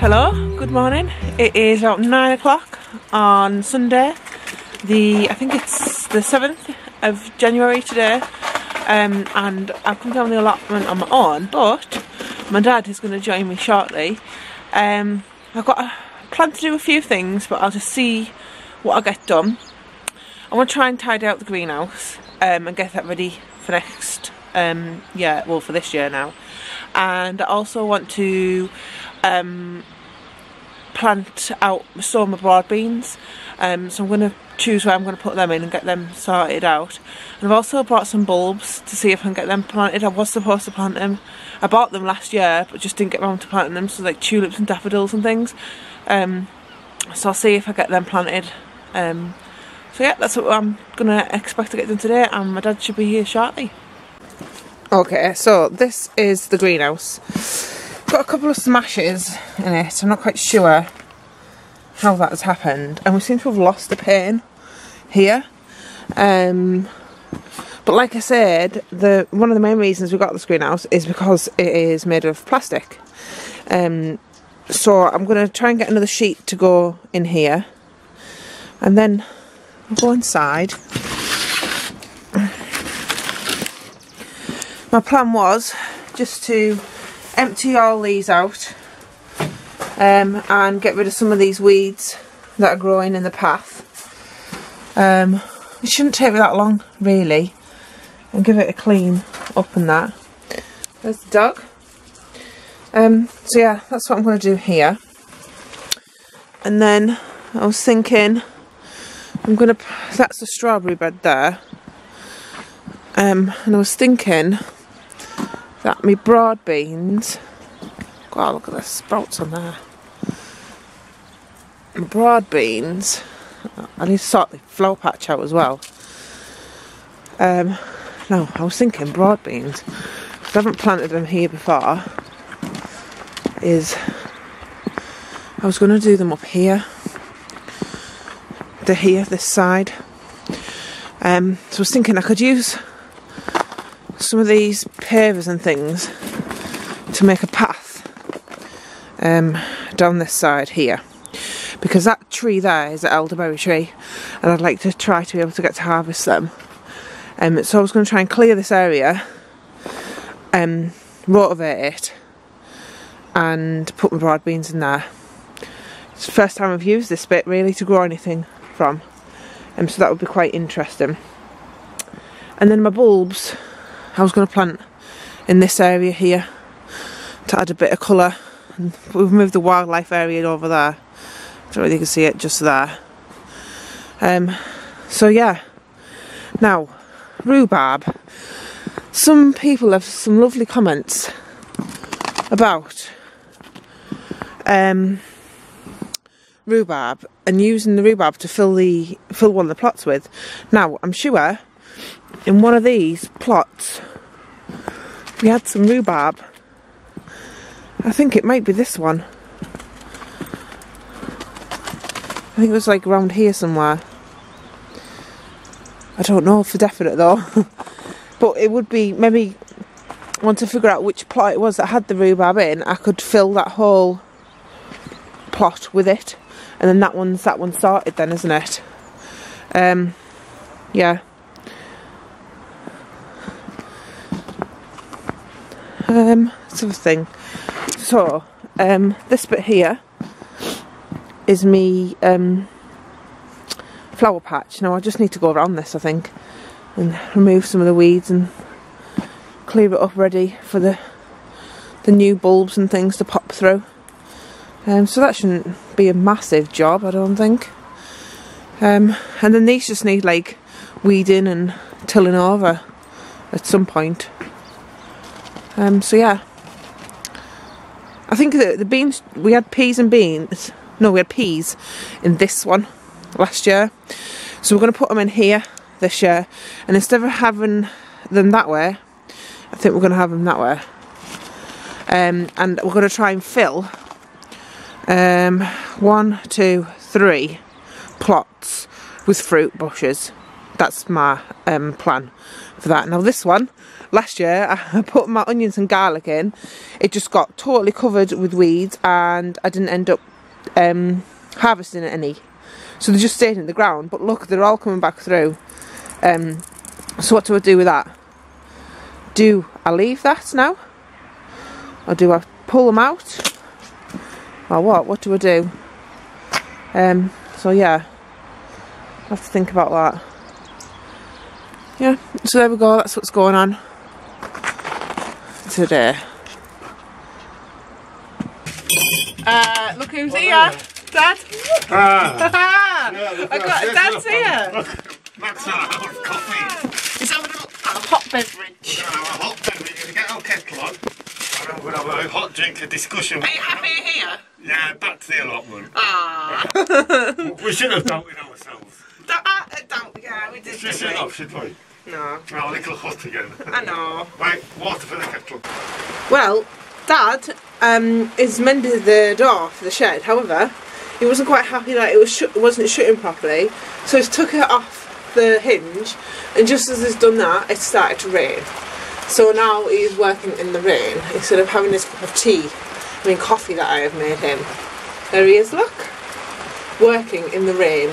Hello, good morning. It is about 9 o'clock on Sunday, I think it's the 7th of January today, and I've come down the allotment on my own, but my dad is going to join me shortly. I've got a plan to do a few things, but I'll just see what I get done. I want to try and tidy out the greenhouse and get that ready for next, for this year now. And I also want to plant out some of my broad beans, so I'm going to choose where I'm going to put them in and get them sorted out. And I've also bought some bulbs to see if I can get them planted. I was supposed to plant them. I bought them last year but just didn't get around to planting them, so like tulips and daffodils and things. So I'll see if I get them planted. So yeah, that's what I'm going to expect to get done today, and my dad should be here shortly. Okay, so this is the greenhouse. Got a couple of smashes in it. I'm not quite sure how that has happened, and we seem to have lost a pane here. But like I said, one of the main reasons we got this greenhouse is because it is made of plastic. So I'm going to try and get another sheet to go in here, and then I'll go inside. My plan was just to empty all these out and get rid of some of these weeds that are growing in the path. It shouldn't take me that long really, and give it a clean up and that. There's the dog. So yeah, that's what I'm going to do here. And then I was thinking that's the strawberry bed there, and I was thinking that my broad beans, God, look at the sprouts on there. My broad beans, I need to sort the flower patch out as well. No, I was thinking broad beans, because I haven't planted them here before, I was going to do them up here. They're here, this side. So I was thinking I could use some of these pavers and things to make a path down this side here, because that tree there is an elderberry tree, and I'd like to try to be able to get to harvest them. So I was going to try and clear this area, rotivate it, and put my broad beans in there. It's the first time I've used this bit really to grow anything from, so that would be quite interesting. And then my bulbs, I was going to plant in this area here to add a bit of colour. And we've moved the wildlife area over there. I don't know if you can see it just there. So yeah. Now, rhubarb. Some people have some lovely comments about rhubarb and using the rhubarb to fill one of the plots with. Now, I'm sure in one of these plots we had some rhubarb. I think it might be this one. I think it was like around here somewhere. I don't know for definite though. But it would be, maybe once I figure out which plot it was that had the rhubarb in, I could fill that whole plot with it. And then that one's sorted then, isn't it? Yeah. That's the thing. So, this bit here is me flower patch. Now I just need to go around this, I think, and remove some of the weeds and clear it up ready for the new bulbs and things to pop through. So that shouldn't be a massive job, I don't think. And then these just need like weeding and tilling over at some point. So yeah, I think the beans, we had peas and beans. No, we had peas in this one last year. So we're going to put them in here this year, and instead of having them that way, I think we're going to have them that way. And we're going to try and fill 1, 2, 3 plots with fruit bushes. that's my plan for that. Now this one, last year I put my onions and garlic in, it just got totally covered with weeds and I didn't end up harvesting any, so they just stayed in the ground. But look, they're all coming back through. So what do I do with that? Do I leave that now, or do I pull them out, or what do I do? So yeah, I have to think about that. Yeah, so there we go, that's what's going on today. Look who's here! Dad! I got Dad's here! Max and I have coffee. He's having a hot beverage. We're going to have a hot beverage, we're going to get our kettle on. And we're going to have a hot drink, a discussion. Are you happy you're here? Yeah, back to the allotment. Ah. We should have doubted ourselves. Yeah, we did. We shouldn't have, should we? No. We're a little hot again. I know. Right, water for the kettle. Well, Dad has mended the door for the shed. However, he wasn't quite happy that it wasn't shutting properly, so he's took it off the hinge, and just as he's done that, it started to rain. So now he's working in the rain instead of having his cup of coffee that I have made him. There he is, look, working in the rain.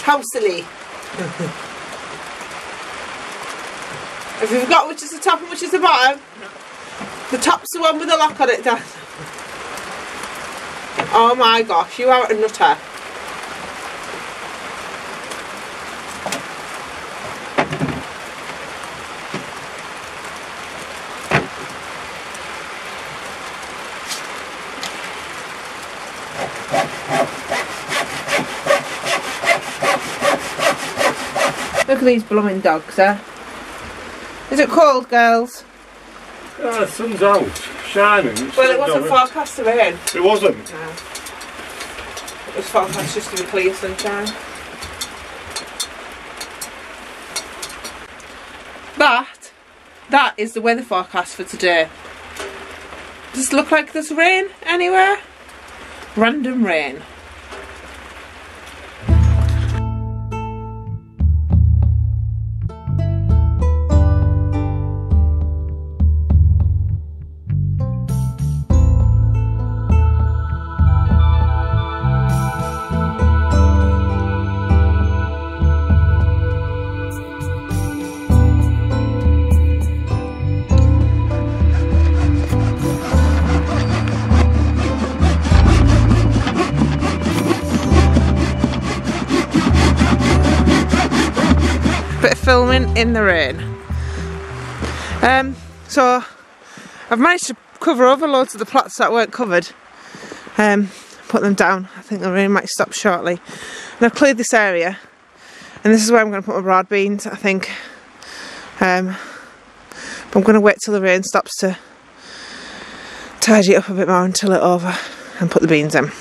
How silly. Have you forgot which is the top and which is the bottom? The top's the one with the lock on it, Dad. Oh my gosh, you are a nutter. Look at these blooming dogs, eh? Is it cold, girls? The sun's out, shining. Well, it wasn't forecast to rain. It wasn't? No. It was forecast just to be clear sunshine. That is the weather forecast for today. Does it look like there's rain anywhere? Random rain. Bit of filming in the rain. So I've managed to cover over loads of the plots that weren't covered. Put them down. I think the rain might stop shortly. And I've cleared this area, and this is where I'm going to put my broad beans, I think. But I'm going to wait till the rain stops to tidy it up a bit more and till it over and put the beans in.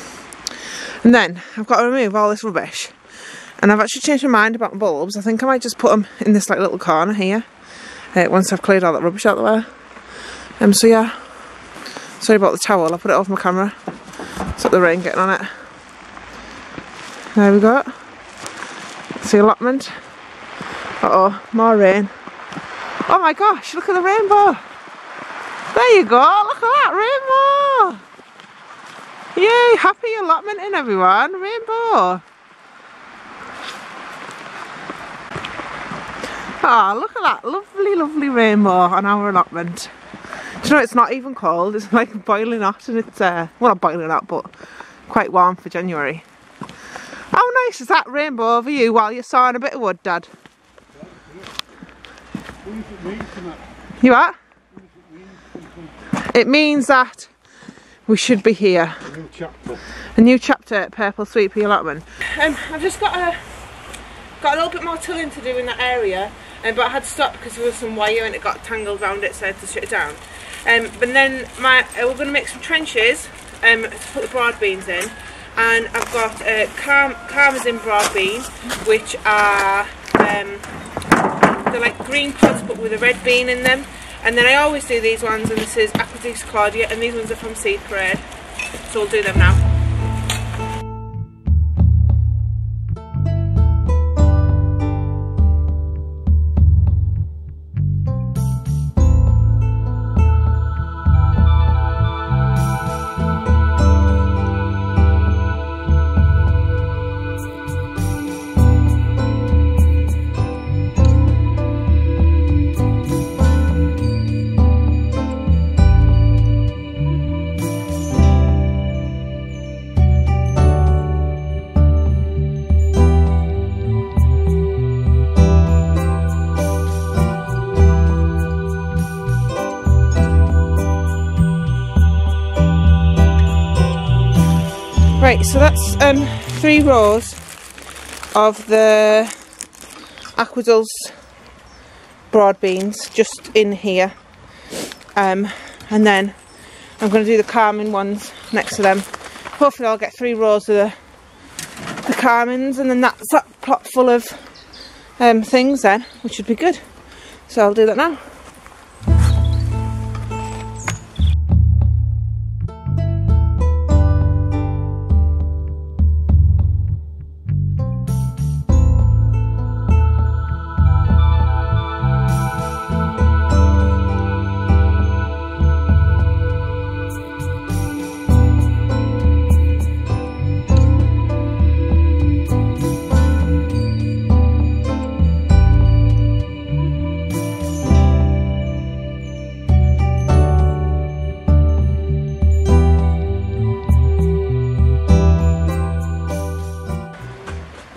And then I've got to remove all this rubbish. And I've actually changed my mind about my bulbs. I think I might just put them in this like little corner here once I've cleared all that rubbish out of the way. So yeah, sorry about the towel, I'll put it off my camera. Stop the rain getting on it. There we go. It's the allotment. Uh-oh, more rain. Oh my gosh, look at the rainbow. There you go, look at that rainbow. Yay, happy allotmenting everyone, rainbow. Ah, look at that lovely, lovely rainbow on our allotment. Do you know, it's not even cold, it's like boiling hot, and it's, well, not boiling hot, but quite warm for January. How nice is that rainbow over you while you're sawing a bit of wood, Dad? You what? It means that we should be here. A new chapter. A new chapter at Purple Sweet Pea Allotment. I've just got a little bit more tilling to do in that area. But I had to stop because there was some wire and it got tangled around it, so I had to shut it down. But then we're going to make some trenches to put the broad beans in, and I've got Karmazin broad beans, which are they're like green pods but with a red bean in them. And then I always do these ones, and this is Aquadix Claudia, and these ones are from Seed Parade, so we'll do them now. Right, so that's 3 rows of the Aquadul's broad beans just in here, and then I'm going to do the Carmen ones next to them. Hopefully I'll get 3 rows of the Carmens, and then that's that plot full of things then, which would be good. So I'll do that now.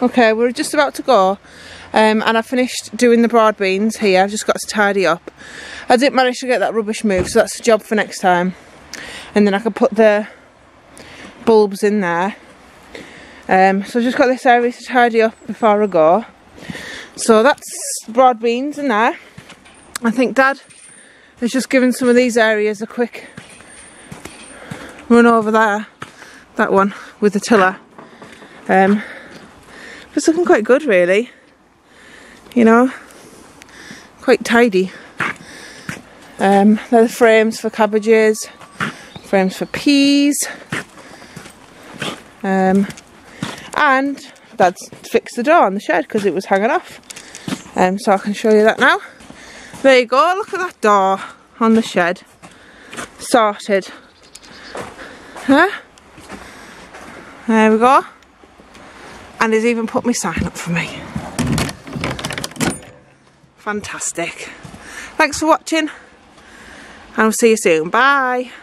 Okay, we're just about to go, and I finished doing the broad beans here. I've just got to tidy up. I didn't manage to get that rubbish moved, so that's a job for next time. And then I can put the bulbs in there. So I've just got this area to tidy up before I go. So that's broad beans in there. I think Dad has just given some of these areas a quick run over there, that one, with the tiller. It's looking quite good really, you know, quite tidy. They're the frames for cabbages, frames for peas, and Dad's fixed the door on the shed because it was hanging off, so I can show you that now. There you go, look at that door on the shed, sorted. Huh? There we go. And he's even put my sign up for me. Fantastic. Thanks for watching, and I'll see you soon. Bye.